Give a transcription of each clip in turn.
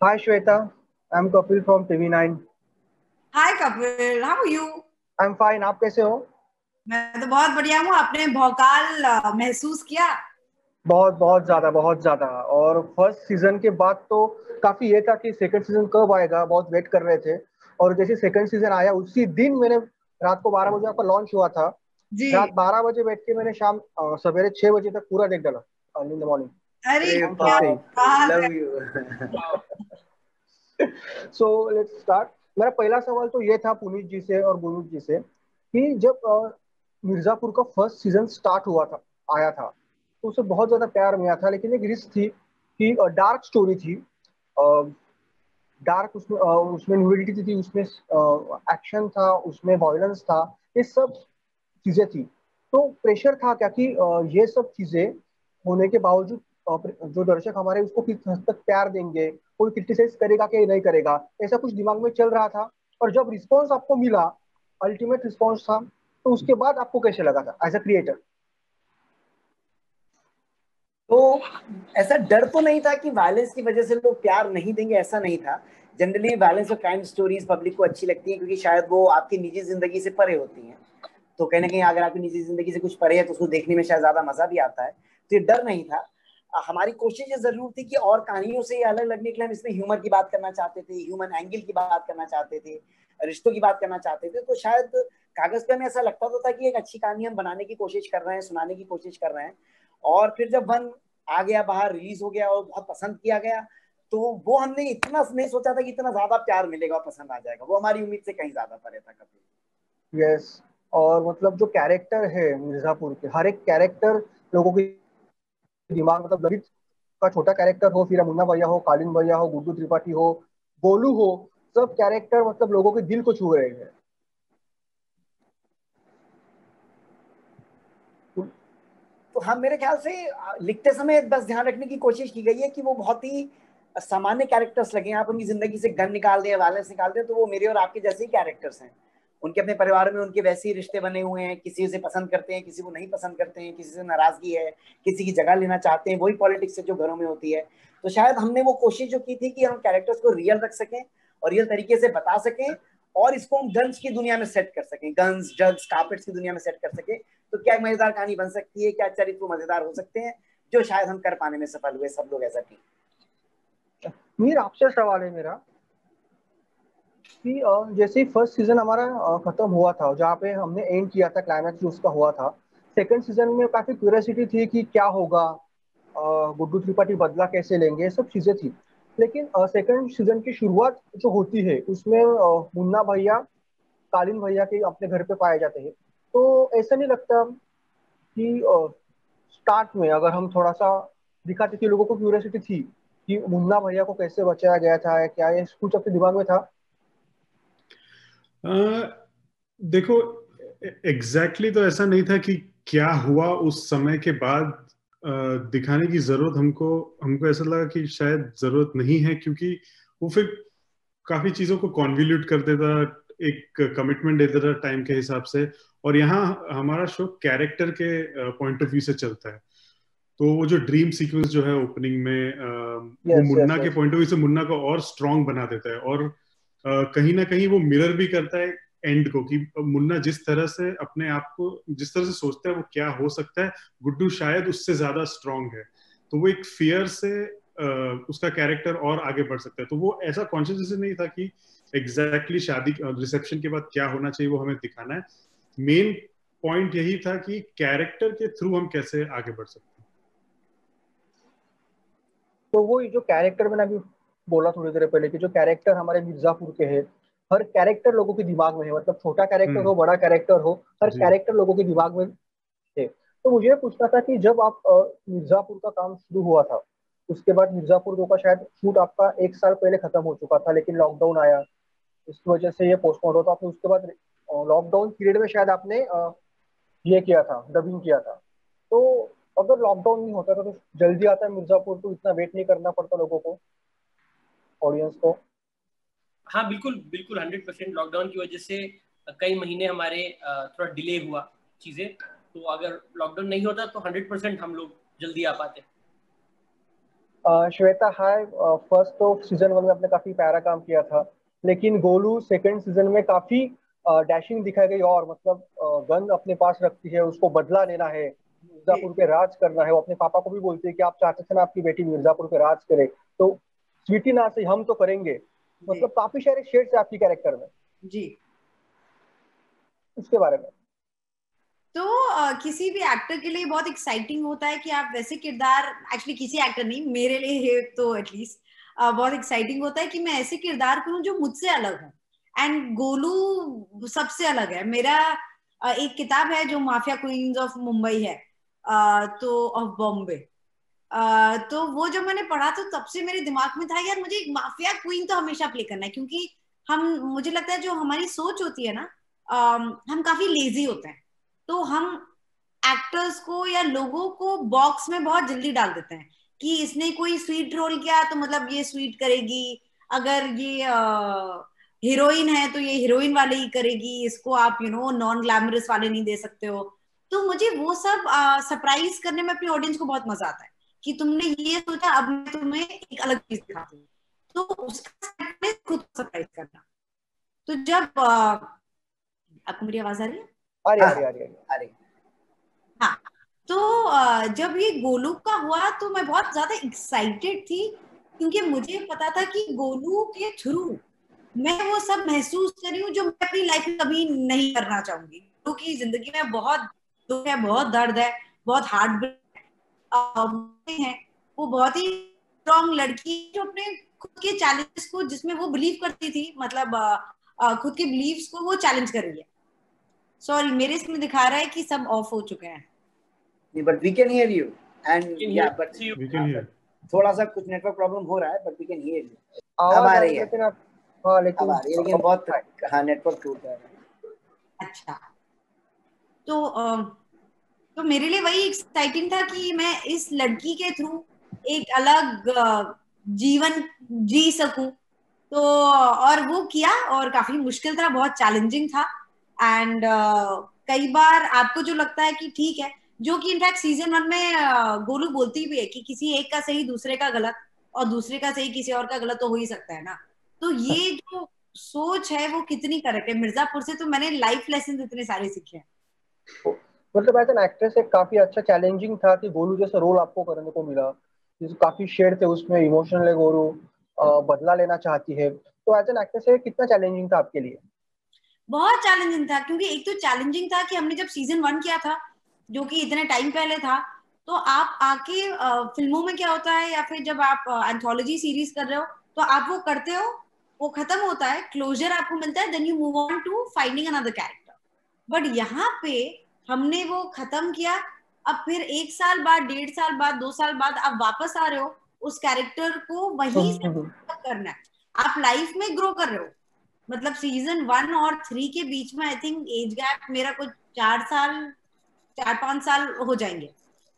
Hi Shweta, I'm Kapil from TV9. Hi Kapil, how you? I'm fine. आप कैसे हो? मैं तो बहुत बढ़िया हूँ। आपने भौकाल महसूस किया? बहुत बहुत ज्यादा। और फर्स्ट सीजन के बाद तो काफी ये था कि सेकंड सीजन कब आएगा, बहुत वेट कर रहे थे। और जैसे सेकंड सीजन आया उसी दिन मैंने रात को 12 बजे आपका लॉन्च हुआ था। जी। रात 12 बजे बैठ के मैंने शाम सवेरे 6 बजे तक पूरा देख डाला, अर्ली इन द मॉर्निंग। अरे अरे क्या फर्स्ट बाप, बात है। Love you. So let's start. मेरा पहला सवाल तो ये था पुनीत जी से और गुरु जी से कि जब मिर्जापुर का फर्स्ट सीजन स्टार्ट हुआ था, आया था, तो उसे बहुत ज्यादा प्यार मिला था, लेकिन एक रिस्क थी कि डार्क स्टोरी थी। डार्क उसमें न्यूडिटी थी, उसमें एक्शन था, उसमें वायलेंस था, ये सब चीजें थी। तो प्रेशर था क्या कि ये सब चीजें होने के बावजूद जो दर्शक हमारे उसको किस हद तक प्यार देंगे, कोई क्रिटिसाइज करेगा कि नहीं करेगा, ऐसा कुछ दिमाग में चल रहा था। और जब रिस्पॉन्स आपको मिला, अल्टीमेट रिस्पॉन्स था, तो उसके बाद आपको कैसे लगा था एज अ क्रिएटर? तो ऐसा डर तो नहीं था कि वायलेंस की वजह से लोग प्यार नहीं देंगे, ऐसा नहीं था। जनरली वायलेंस और क्राइम स्टोरीज पब्लिक को अच्छी लगती है क्योंकि शायद वो आपकी निजी जिंदगी से परे होती हैं। तो कहीं ना कहीं अगर आपकी निजी जिंदगी से कुछ परे है तो उसको देखने में शायद ज्यादा मजा भी आता है। तो ये डर नहीं था। हमारी कोशिश ये जरूर थी कि और कहानियों से अलग लगने के लिए हम इसमें ह्यूमर की बात करना चाहते थे, ह्यूमन एंगल की बात करना चाहते थे, रिश्तों की बात करना चाहते थे। तो शायद कागज पे हमें ऐसा लगता तो था कि एक अच्छी कहानी हम बनाने की कोशिश कर रहे हैं, सुनाने की कोशिश कर रहे हैं। और फिर जब वन आ गया, बाहर रिलीज हो गया और बहुत पसंद किया गया, तो वो हमने इतना नहीं सोचा था कि इतना ज्यादा प्यार मिलेगा और पसंद आ जाएगा। वो हमारी उम्मीद से कहीं ज्यादा परे था कभी। यस। और मतलब जो कैरेक्टर है मिर्जापुर के, हर एक कैरेक्टर लोगों के दिमाग, मतलब ललित का छोटा कैरेक्टर हो, फिर मुन्ना भैया हो, कालीन भैया हो, गुड्डू त्रिपाठी हो, गोलू हो, सब कैरेक्टर मतलब लोगों के दिल को छू रहे हैं। तो हाँ, मेरे ख्याल से लिखते समय बस ध्यान रखने की कोशिश की गई है कि वो बहुत ही सामान्य कैरेक्टर्स लगे। आप उनकी जिंदगी से गन निकाल दें, वायलेंस निकाल दें, तो वो मेरे और आपके जैसे ही कैरेक्टर्स हैं। उनके अपने परिवार में उनके वैसे ही रिश्ते बने हुए हैं, किसी से पसंद करते हैं, किसी को नहीं पसंद करते हैं, किसी से नाराजगी है, किसी की जगह लेना चाहते हैं, वही पॉलिटिक्स है जो घरों में होती है। तो शायद हमने वो कोशिश जो की थी कि हम कैरेक्टर्स को रियल रख सकें और रियल तरीके से बता सकें, और इसको हम गन्स की दुनिया में सेट कर सकें, गन्स, ड्रग्स, कार्पेट्स की दुनिया में सेट कर सकें। तो क्या एक मजेदार कहानी बन सकती है, क्या चरित्र मजेदार हो सकते हैं, जो शायद हम कर पाने में सफल हुए सब लोग एज अ टीम। मीर, आपसे सवाल है मेरा कि जैसे ही फर्स्ट सीजन हमारा खत्म हुआ था, जहाँ पे हमने एंड किया था, क्लाइमैक्स उसका हुआ था, सेकंड सीजन में काफी क्यूरियोसिटी थी कि क्या होगा, गुड्डू त्रिपाठी बदला कैसे लेंगे, ये सब चीजें थी। लेकिन सेकंड सीजन की शुरुआत जो होती है उसमें मुन्ना भैया कालीन भैया के अपने घर पे पाए जाते हैं। तो ऐसा नहीं लगता कि स्टार्ट में अगर हम थोड़ा सा दिखाते कि लोगों को क्यूरियोसिटी थी कि मुन्ना भैया को कैसे बचाया गया था, क्या ये कुछ आपके दिमाग में था? देखो, एग्जैक्टली तो ऐसा नहीं था कि क्या हुआ उस समय के बाद दिखाने की जरूरत हमको हमको ऐसा लगा कि शायद जरूरत नहीं है, क्योंकि वो फिर काफी चीजों को कॉन्वोल्यूट कर देता, एक कमिटमेंट देता था टाइम के हिसाब से। और यहाँ हमारा शो कैरेक्टर के पॉइंट ऑफ व्यू से चलता है। तो वो जो ड्रीम सीक्वेंस जो है ओपनिंग में, वो यस मुन्ना यस के यस। पॉइंट ऑफ व्यू से मुन्ना को और स्ट्रांग बना देता है। और कहीं ना कहीं वो मिरर भी करता है एंड को, कि मुन्ना जिस तरह से अपने आप को, जिस तरह से सोचता है वो क्या हो सकता है, गुड्डू शायद उससे ज्यादा स्ट्रांग है। तो वो एक फियर से उसका कैरेक्टर और आगे बढ़ सकता है। तो वो ऐसा कॉन्शियस नहीं था कि एग्जैक्टली शादी रिसेप्शन के बाद क्या होना चाहिए वो हमें दिखाना है। मेन पॉइंट यही था कि कैरेक्टर के थ्रू हम कैसे आगे बढ़ सकते हैं। तो वो जो कैरेक्टर मैंने अभी बोला थोड़ी देर पहले कि जो कैरेक्टर हमारे मिर्जापुर के हैं, हर कैरेक्टर लोगों के दिमाग में है, मतलब छोटा कैरेक्टर हो, बड़ा कैरेक्टर हो, हर जी। कैरेक्टर लोगों के दिमाग में है। तो मुझे ये पूछना था कि जब आप मिर्जापुर का काम शुरू हुआ था, उसके बाद मिर्जापुर 2 का शायद शूट आपका 1 साल पहले खत्म हो चुका था, लेकिन लॉकडाउन आया, इसकी वजह से ये पोस्टपोन हो, तो आपने उसके बाद लॉकडाउन पीरियड में शायद आपने ये किया था, डबिंग किया था। तो अगर लॉकडाउन नहीं होता था तो जल्दी आता है मिर्जापुर, तो इतना वेट नहीं करना पड़ता लोगों को, ऑडियंस को? हाँ बिल्कुल बिल्कुल, 100%। लॉकडाउन की वजह से कई महीने हमारे थोड़ा डिले हुआ चीजें। तो अगर लॉकडाउन नहीं होता तो 100% हम लोग जल्दी आ पाते। श्वेता हाय, फर्स्ट तो सीजन 1 में आपने काफी प्यारा काम किया था, लेकिन गोलू सेकंड सीजन में काफी डैशिंग दिखाई गई, और मतलब गन अपने पास रखती है, उसको बदला लेना है, मिर्जापुर पे राज करना है। वो अपने पापा को भी बोलती है कि आप चाहते थे ना आपकी बेटी मिर्जापुर पे राज करे, तो स्वीटी ना से हम तो करेंगे। मतलब काफी सारे शेड्स है आपकी कैरेक्टर में जी। उसके बारे में। तो किसी भी एक्टर के लिए बहुत एक्साइटिंग होता है कि आप वैसे किरदार, एक्चुअली किसी एक्टर नहीं, मेरे लिए तो एटलीस्ट बहुत एक्साइटिंग होता है कि मैं ऐसे किरदार करूं जो मुझसे अलग हो। एंड गोलू सबसे अलग है। मेरा एक किताब है जो माफिया क्वींस ऑफ मुंबई है, तो ऑफ बॉम्बे। तो वो जब मैंने पढ़ा तो तब से मेरे दिमाग में था यार मुझे एक माफिया क्वीन तो हमेशा प्ले करना है, क्योंकि मुझे लगता है जो हमारी सोच होती है ना, हम काफी लेजी होते हैं, तो हम एक्टर्स को या लोगों को बॉक्स में बहुत जल्दी डाल देते हैं कि इसने कोई स्वीट रोल किया तो मतलब ये स्वीट करेगी, अगर ये हीरोइन है तो ये हीरोइन वाले ही करेगी, इसको आप नॉन ग्लैमरस वाले नहीं दे सकते हो। तो मुझे वो सब सरप्राइज करने में अपनी ऑडियंस को बहुत मजा आता है कि तुमने ये सोचा, अब मैं तुम्हें एक अलग चीज दिखाती हूँ, तो उसका खुद सरप्राइज करना। तो जब आपको मेरी आवाज आ रही है? आ रही। हाँ, तो जब ये गोलू का हुआ तो मैं बहुत ज्यादा एक्साइटेड थी, क्योंकि मुझे पता था कि गोलू के थ्रू मैं वो सब महसूस कर रही हूँ जो मैं अपनी लाइफ में कभी नहीं करना चाहूंगी। गोलू की जिंदगी में बहुत दुख है, बहुत दर्द है, बहुत हार्ट ब्रेक है। वो बहुत ही स्ट्रॉन्ग लड़की जो अपने खुद के चैलेंजेस को, जिसमें वो बिलीव करती थी, मतलब खुद के बिलीव्स को वो चैलेंज कर रही है। सॉरी, मेरे इसमें दिखा रहा है कि सब ऑफ हो चुके हैं। But we can hear you and yeah, but we can hear. थोड़ा सा कुछ नेटवर्क प्रॉब्लम हो रहा है, but we can hear you. अब आ रही है, लेकिन आप अब आ रही है, लेकिन बहुत नेटवर्क टूट रहा है। अच्छा, तो मेरे लिए वही एक्साइटिंग था कि मैं इस लड़की के थ्रू एक अलग जीवन जी सकूं। तो और वो किया, और काफी मुश्किल था, बहुत चैलेंजिंग था। एंड कई बार आपको जो लगता है कि ठीक है, जो कि इनफैक्ट सीजन 1 में गोलू बोलती भी है कि किसी एक का सही दूसरे का गलत, और दूसरे का सही किसी और का गलत तो हो ही सकता है ना। तो ये जो सोच है वो कितनी करेक्ट है। मिर्जापुर से तो मैंने लाइफ लेसन इतने सारे सीखे हैं। मतलब एज एन एक्ट्रेस एक काफी अच्छा चैलेंजिंग था कि गोलू जैसा रोल आपको करने को मिला, काफी शेड थे उसमें, इमोशनल है गोलू, बदला लेना चाहती है, तो एज एन एक्ट्रेस कितना चैलेंजिंग था आपके लिए? बहुत चैलेंजिंग था, क्योंकि एक तो चैलेंजिंग था कि हमने जब सीजन 1 किया था, जो कि इतने टाइम पहले था, तो आप आके फिल्मों में क्या होता है, या फिर जब आप एंथोलॉजी सीरीज कर रहे हो तो आप वो करते हो, वो खत्म होता है, क्लोजर आपको मिलता है, then you move on to finding another character. But यहाँ पे हमने वो खत्म किया, अब फिर 1 साल बाद, 1.5 साल बाद, 2 साल बाद आप वापस आ रहे हो, उस कैरेक्टर को वहीं से करना है। आप लाइफ में ग्रो कर रहे हो, मतलब सीजन 1 और 3 के बीच में आई थिंक एज गैप मेरा कुछ 4-5 साल हो जाएंगे,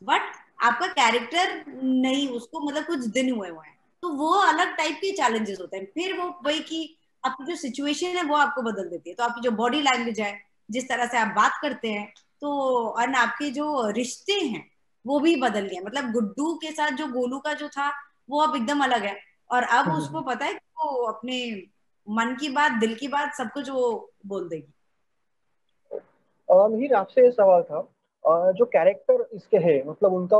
बट आपका कैरेक्टर नहीं, उसको मतलब कुछ दिन हुए हैं, तो वो अलग टाइप के चैलेंजेस होते हैं। फिर वो वही कि आपकी जो सिचुएशन है वो आपको बदल देती है, तो आपकी जो बॉडी लैंग्वेज है, जिस तरह से आप बात करते हैं, तो और आपके जो रिश्ते हैं वो भी बदल गए। मतलब गुड्डू के साथ जो गोलू का जो था वो अब एकदम अलग है, और अब उसको पता है कि वो अपने मन की बात, दिल की बात, सब कुछ वो बोल देगी। मिहिर, आपसे ये सवाल था, जो कैरेक्टर इसके है, मतलब उनका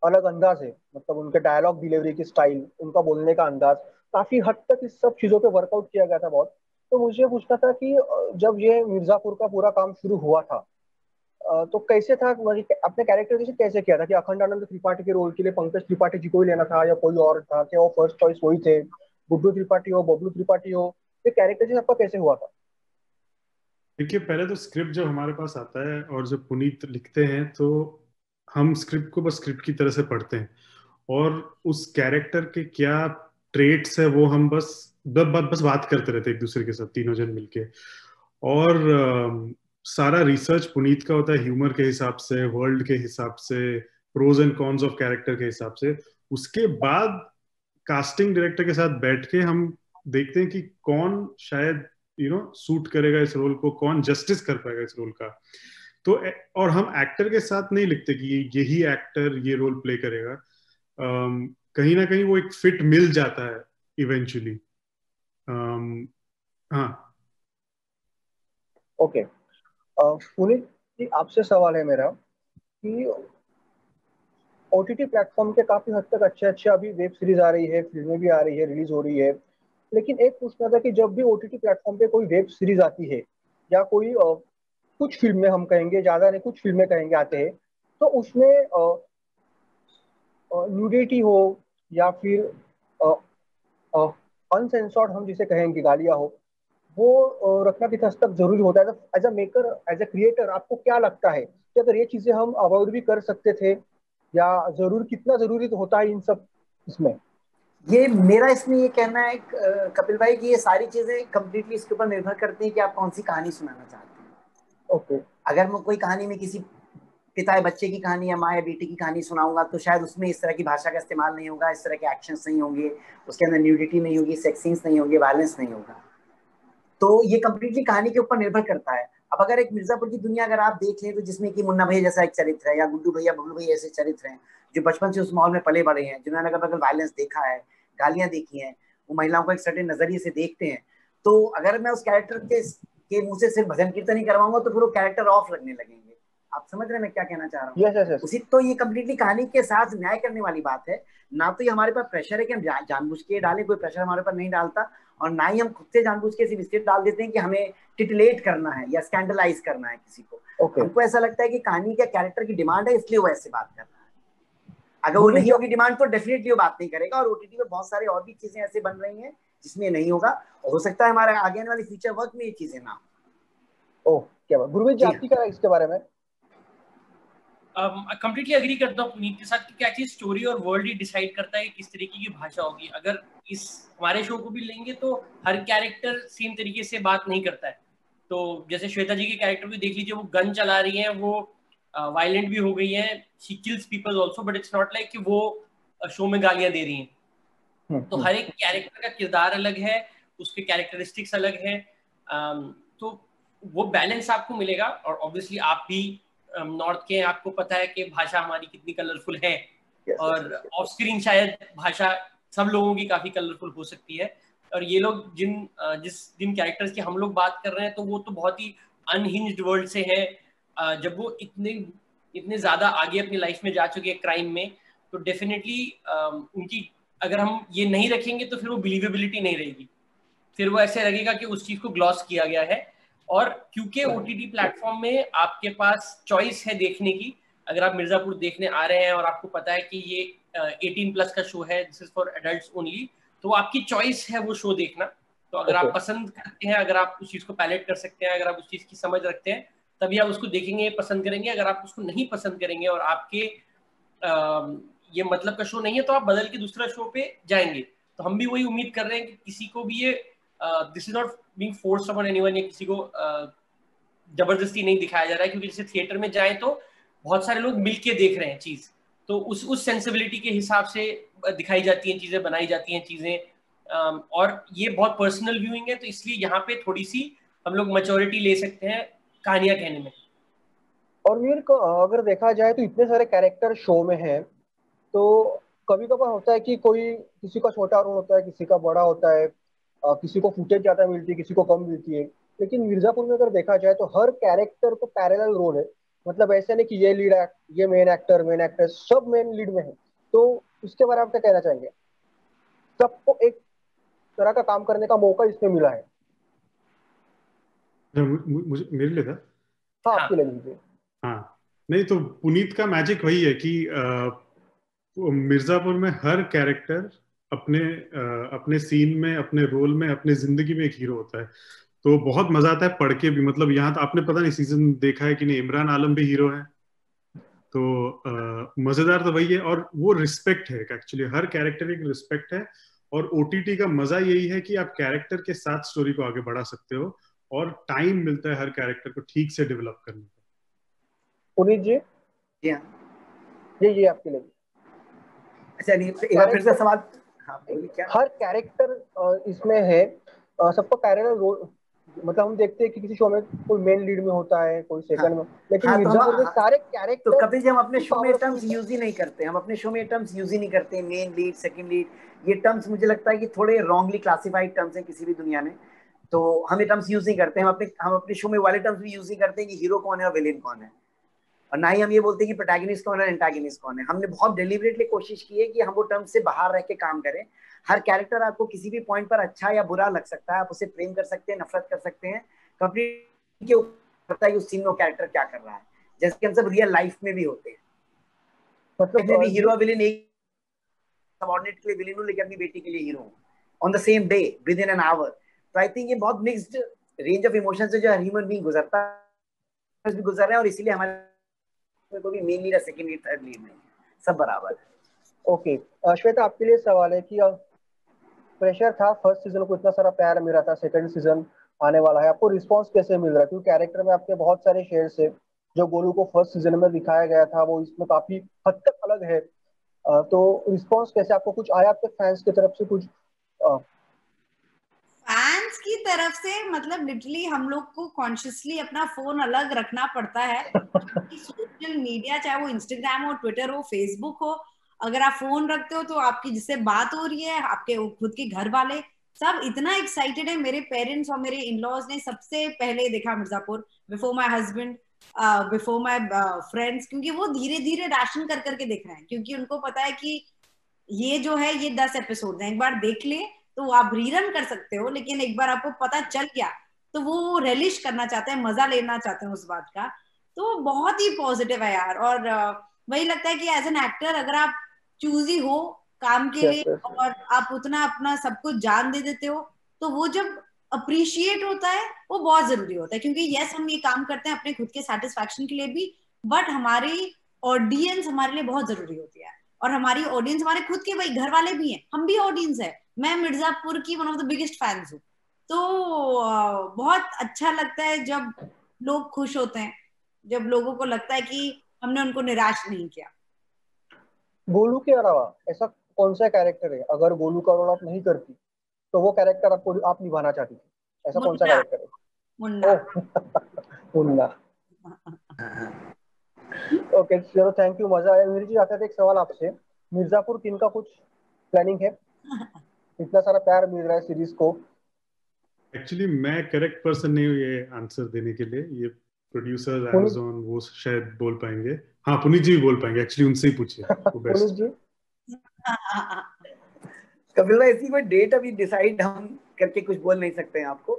अलग अंदाज है, मतलब उनके डायलॉग डिलीवरी की स्टाइल, उनका बोलने का अंदाज, काफी हद तक इस सब चीजों पे वर्कआउट किया गया था बहुत। तो मुझे पूछना था कि जब ये मिर्जापुर का पूरा काम शुरू हुआ था, तो कैसे था, अपने कैरेक्टर कैसे किया था कि अखंडानंद त्रिपाठी के रोल के लिए पंकज त्रिपाठी जी को ही लेना था या कोई और था, क्या वो फर्स्ट चॉइस वही थे, गुड्डू त्रिपाठी हो, बबलू त्रिपाठी हो, ये कैरेक्टर आपका कैसे हुआ था? देखिए, पहले तो स्क्रिप्ट जब हमारे पास आता है और जब पुनीत लिखते हैं तो हम स्क्रिप्ट को बस स्क्रिप्ट की तरह से पढ़ते हैं, और उस कैरेक्टर के क्या ट्रेट्स है वो हम बस बात करते रहते हैं एक दूसरे के साथ, तीनों जन मिलके। और सारा रिसर्च पुनीत का होता है ह्यूमर के हिसाब से, वर्ल्ड के हिसाब से, pros and cons of character के हिसाब से। उसके बाद कास्टिंग डायरेक्टर के साथ बैठ के हम देखते हैं कि कौन शायद सूट करेगा इस रोल को, कौन जस्टिस कर पाएगा इस रोल का। तो और हम एक्टर के साथ नहीं लिखते कि यही एक्टर ये रोल प्ले करेगा। कहीं ना कहीं वो एक फिट मिल जाता है इवेंचुअली। हाँ। ओके, पुनीत जी, आपसे सवाल है मेरा कि ओटीटी प्लेटफॉर्म के काफी हद तक अच्छे अच्छे अभी वेब सीरीज आ रही है, फिल्में भी आ रही है, रिलीज हो रही है, लेकिन एक पूछना था कि जब भी ओटीटी प्लेटफॉर्म पे कोई वेब सीरीज आती है या कोई कुछ फिल्में, हम कहेंगे ज्यादा नहीं, कुछ फिल्में कहेंगे आते हैं, तो उसमें न्यूडिटी हो या फिर अनसेंसर्ड हम जिसे कहेंगे गालियां हो, वो रखना किस हद तक जरूरी होता है? As a maker, as a creator, आपको क्या लगता है कि अगर ये चीजें हम अवॉइड भी कर सकते थे, या जरूर कितना जरूरी तो होता है इन सब इसमें? ये मेरा इसमें ये कहना है कपिल भाई कि ये सारी चीजें कंप्लीटली इसके ऊपर निर्भर करती हैं कि आप कौन सी कहानी सुनाना चाहते हैं। ओके। अगर मैं कोई कहानी में किसी पिता या बच्चे की कहानी या माँ या बेटी की कहानी सुनाऊंगा तो शायद उसमें इस तरह की भाषा का इस्तेमाल नहीं होगा, इस तरह के एक्शंस नहीं होंगे, उसके अंदर न्यूडिटी नहीं होगी, सेक्स सीन्स नहीं होंगे, वायलेंस नहीं होगा। तो ये कंप्लीटली कहानी के ऊपर निर्भर करता है। अब अगर एक मिर्जापुर की दुनिया अगर आप देख लें तो जिसमें कि मुन्ना भैया जैसा एक चरित्र है या गुड्डू भैया बबलू भैया ऐसे चरित्र हैं जो बचपन से उस माहौल में पले बड़े हैं, जिन्होंने अगर वायलेंस देखा है, गालियां देखी हैं, वो महिलाओं को एक सर्टेन नजरिए से देखते हैं, तो अगर मैं उस कैरेक्टर के मुंह से सिर्फ भजन कीर्तन ही करवाऊंगा तो फिर वो कैरेक्टर ऑफ लगने लगेंगे। आप समझ रहे हैं मैं क्या कहना चाह रहा हूँ? Yes yes yes. उसी तो ये कंप्लीटली कहानी के साथ न्याय करने वाली बात है। ना तो ये हमारे पास प्रेशर है कि हम जानबूझ के डालें, कोई प्रेशर हमारे पर नहीं डालता, और ना ही हम खुद से जानबूझ के सिर्फ इसलिए डाल देते हैं कि हमें टिटलेट करना है या स्कैंडलाइज करना है किसी को। ओके। हमको ऐसा लगता है कि कहानी का कैरेक्टर की डिमांड है इसलिए वो ऐसे बात कर रहा है। अगर वो नहीं होगी डिमांड तो डेफिनेटली वो बात नहीं करेगा। और ओटीटी में बहुत सारे और भी चीजें ऐसे बन रही हैं जिसमें नहीं होगा, और हो सकता है हमारे आगे आने वाली फ्यूचर वर्क में ये चीजें ना हो। ओह, क्या बात। गुरमीत जी, आपकी क्या इसके बारे में? कंप्लीटली अग्री करता हूँ पुनीत के साथ कि क्या चीज स्टोरी और वर्ल्ड ही डिसाइड करता है कि किस तरीके की भाषा होगी। अगर इस हमारे शो को भी लेंगे तो हर कैरेक्टर सेम तरीके से बात नहीं करता है। तो जैसे श्वेता जी के कैरेक्टर भी देख लीजिए, वो गन चला रही है, वो वायलेंट भी हो गई है, she kills people also, but it's not like कि वो शो में गालियां दे रही हैं। तो हर एक कैरेक्टर का किरदार अलग है, उसके कैरेक्टरिस्टिक्स अलग है। तो वो बैलेंस आपको मिलेगा। और ऑब्वियसली आप भी नॉर्थ के, आपको पता है कि भाषा हमारी कितनी कलरफुल है, और ऑफ स्क्रीन शायद भाषा सब लोगों की काफी कलरफुल हो सकती है। और ये लोग जिन कैरेक्टर्स की हम लोग बात कर रहे हैं, तो वो तो बहुत ही अनहिंज्ड वर्ल्ड से है। जब वो इतने ज्यादा आगे अपनी लाइफ में जा चुके हैं क्राइम में, तो डेफिनेटली उनकी अगर हम ये नहीं रखेंगे तो फिर वो बिलीवेबिलिटी नहीं रहेगी, फिर वो ऐसे लगेगा कि उस चीज को ग्लॉस किया गया है। और क्योंकि ओटीटी प्लेटफॉर्म में आपके पास चॉइस है देखने की, अगर आप मिर्जापुर देखने आ रहे हैं और आपको पता है कि ये 18+ का शो है, this is for adults only, तो आपकी चॉइस है वो शो देखना। तो अगर आप पसंद करते हैं, अगर आप उस चीज को पैलेट कर सकते हैं, अगर आप उस चीज की समझ रखते हैं, तभी आप उसको देखेंगे, पसंद करेंगे। अगर आप उसको नहीं पसंद करेंगे और आपके ये मतलब का शो नहीं है, तो आप बदल के दूसरा शो पे जाएंगे। तो हम भी वही उम्मीद कर रहे हैं कि किसी को भी ये this is not being forced upon anyone, या किसी को जबरदस्ती नहीं दिखाया जा रहा है, क्योंकि जैसे थिएटर में जाए तो बहुत सारे लोग मिलके देख रहे हैं चीज, तो उस सेंसिबिलिटी के हिसाब से दिखाई जाती हैं चीजें, बनाई जाती हैं चीजें। और ये बहुत पर्सनल व्यूइंग है, तो इसलिए यहाँ पे थोड़ी सी हम लोग मैच्योरिटी ले सकते हैं कहानियां कहने में। और वीर को अगर देखा जाए तो इतने सारे कैरेक्टर शो में हैं, तो कभी कभार होता है कि कोई, किसी का छोटा रोल होता है, किसी का बड़ा होता है, किसी को फुटेज ज्यादा मिलती है, किसी को कम मिलती है। लेकिन मिर्जापुर में अगर देखा जाए तो हर कैरेक्टर को पैरेलल रोल है। मतलब ऐसे नहीं कि ये लीड एक्ट, ये मेन एक्टर सब मेन लीड में है। तो इसके बारे में आप क्या कहना चाहेंगे? सबको एक तरह का काम करने का मौका इसमें मिला है। मुझे मेरे लिए था। हाँ, आपके लिए लीजिए। हाँ, नहीं तो पुनीत का मैजिक वही है कि मिर्जापुर में हर कैरेक्टर अपने सीन में, अपने रोल में, अपने जिंदगी में एक हीरो होता है। तो बहुत मजा आता है पढ़ के भी। मतलब यहाँ तो आपने पता नहीं सीजन देखा है कि नहीं, इमरान आलम भी हीरो है। तो मजेदार तो वही है, और वो रिस्पेक्ट है एक्चुअली, हर कैरेक्टर की रिस्पेक्ट है। और ओटीटी का मजा यही है कि आप कैरेक्टर के साथ स्टोरी को आगे बढ़ा सकते हो, और टाइम मिलता है हर कैरेक्टर को ठीक से डेवलप करने का। पुनीत जी, ये आपके लिए। अच्छा, नहीं एक बार फिर से सवाल। हाँ, बोलिए क्या? हर कैरेक्टर इसमें है, सबको पैरेलल रोल, मतलब हम देखते हैं कि किसी शो में कोई मेन लीड में होता है, कोई सेकंड में, लेकिन हाँ, तो मिर्जापुर के सारे तो कैरेक्टर कपिल जी हम अपने शो में पावरफुल टर्म्स यूज ही नहीं करते, हम अपने शो में टर्म्स यूज ही नहीं करते, मेन लीड, सेकंड लीड, ये टर्म्स मुझे लगता है कि थोड़े रॉन्गली क्लासिफाइड टर्म्स हैं किसी भी दुनिया में, तो हम ये टर्म्स यूज नहीं करते। हम अपने शो में वाले टर्म्स भी यूज नहीं करते कि हीरो कौन है और विलेन कौन है, और ना ही हम ये बोलते कि प्रोटैगनिस्ट कौन है, एंटागनिस्ट कौन है। हमने बहुत डेलिबरेटली कोशिश की है कि हम वो टर्म से बाहर रह के काम करें। हर कैरेक्टर आपको किसी भी पॉइंट पर अच्छा या बुरा लग सकता है, आप उसे प्रेम कर सकते हैं, नफरत कर सकते हैं, कंप्लीट के ऊपर पता है कि उस सीन में कैरेक्टर क्या कर रहा है, जैसे कि हम सब रियल लाइफ में भी होते हैं। मतलब भी हीरो विलेन एक सबऑर्डिनेट के लिए विलेन हूं, लेकिन अपनी बेटी के लिए हीरो हूं on the same day with in an hour. तो आई थिंक ये बहुत मिक्स्ड रेंज ऑफ इमोशंस है जो हर ह्यूमन बीइंग गुजरता है, भी गुजर रहे हैं, और इसीलिए हमारे को भी main lead, second lead, third lead नहीं, सब बराबर है। ओके श्वेता, आपके लिए सवाल है कि प्रेशर था, फर्स्ट सीजन को इतना सारा प्यार मिल रहा था, सेकंड सीजन आने वाला है, आपको रिस्पांस कैसे मिल रहा है? क्योंकि कैरेक्टर में आपके बहुत सारे शेयर्स है, जो गोलू को फर्स्ट सीजन में दिखाया गया था वो इसमें काफी हद तक अलग है, तो रिस्पांस कैसे, आपको कुछ आया आपके फैंस की तरफ से कुछ? फैंस की तरफ से मतलब लिटरली हम लोग को कॉन्शियसली अपना फोन अलग रखना पड़ता है, क्योंकि सोशल मीडिया चाहे वो इंस्टाग्राम हो, ट्विटर हो, फेसबुक हो, अगर आप फोन रखते हो तो आपकी जिससे बात हो रही है, आपके खुद के घर वाले सब इतना एक्साइटेड है। मेरे पेरेंट्स और मेरे इन-लॉज ने सबसे पहले देखा Mirzapur, before my husband, before my friends, क्योंकि वो धीरे धीरे राशन कर करके देख रहे हैं, क्योंकि उनको पता है कि ये जो है ये 10 एपिसोड है, एक बार देख ले तो आप रीरन कर सकते हो, लेकिन एक बार आपको पता चल गया तो वो रेलिश करना चाहते हैं, मजा लेना चाहते हैं उस बात का। तो बहुत ही पॉजिटिव है यार। और वही लगता है कि एज एन एक्टर अगर आप चूजी हो काम के लिए और आप उतना अपना सब कुछ जान दे देते हो, तो वो जब अप्रिशिएट होता है वो बहुत जरूरी होता है, क्योंकि यस हम ये काम करते हैं अपने खुद के सेटिस्फैक्शन के लिए भी, बट हमारी ऑडियंस हमारे लिए बहुत जरूरी होती है। और हमारी ऑडियंस हमारे खुद के भाई घर वाले भी हैं, हम भी ऑडियंस है। मैं मिर्जापुर की one of the biggest fans हूँ, तो बहुत अच्छा लगता है जब लोग खुश होते हैं, जब लोगों को लगता है कि हमने उनको निराश नहीं किया। गोलू के अलावा ऐसा कौन सा कैरेक्टर है, अगर गोलू का रोल आप नहीं करती तो वो कैरेक्टर आपको आप निभाना चाहती थी, ऐसा कौन सा कैरेक्टर है? मुन्ना। मुन्ना। ओके चलो, थैंक यू, मजा आया। मेरी जी आता है एक सवाल आपसे, मिर्जापुर 3 का कुछ प्लानिंग है? इतना सारा प्यार मिल रहा है सीरीज को। एक्चुअली मैं करेक्ट पर्सन नहीं हूँ ये आंसर देने के लिए, ये प्रोड्यूसर्स अमेज़न वो शायद बोल पाएंगे। हाँ पुनीत जी भी बोल पाएंगे, एक्चुअली उनसे ही पूछिए वो बेस्ट। पुनीत जी कपिल भाई ऐसी कोई डेट अभी डिसाइड हम करके कुछ बोल नहीं सकते हैं आपको,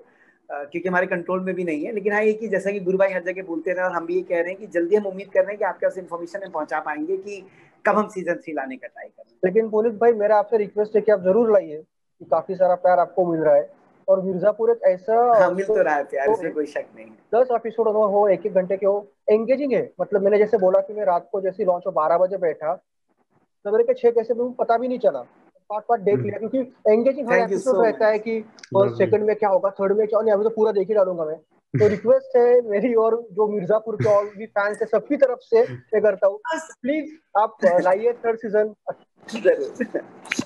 क्योंकि हमारे कंट्रोल में भी नहीं है। लेकिन हाँ ये कि जैसा कि गुरु भाई हर जगह बोलते रहे और हम भी ये कह रहे हैं कि जल्दी हम उम्मीद कर रहे हैं कि आपके पास इन्फॉर्मेशन हम पहुंचा पाएंगे कि कब हम सीजन 3 लाने का ट्राई करें। लेकिन पुनीत भाई मेरा आपसे रिक्वेस्ट है कि आप जरूर लाइए, कि काफी सारा प्यार आपको मिल रहा है, और मिर्जापुर एक ऐसा मिल तो रहा है प्यार, इसमें कोई शक नहीं है। 10 एपिसोड हो, 1-1 घंटे के हो, एंगेजिंग है। मतलब मैंने जैसे बोला कि मैं रात को जैसे लॉन्च हो 12 बजे बैठा, सवेरे के 6 कैसे भी पता भी नहीं चला, पार्ट देख लिया, क्योंकि एंगेजिंग हर एपिसोड रहता है कि फर्स्ट सेकंड में क्या होगा, थर्ड में क्या, नहीं अभी तो पूरा देख ही डालूंगा मैं। तो रिक्वेस्ट है मेरी और जो मिर्जापुर के और भी फैंस है सबकी तरफ से मैं करता हूँ, प्लीज आप लाइए थर्ड सीजन।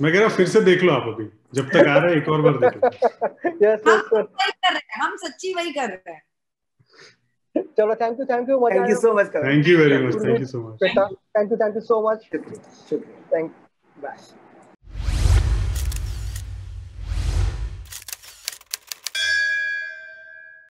मैं कह रहा हूँ फिर से देख लो आप, अभी जब तक आ रहा है एक और बार देख लो। हम सच्ची वही कर रहे हैं। चलो thank you thank you so much, thank you very much, thank you so much, thank you so much, शुक्रिया, थैंक यू, बाय।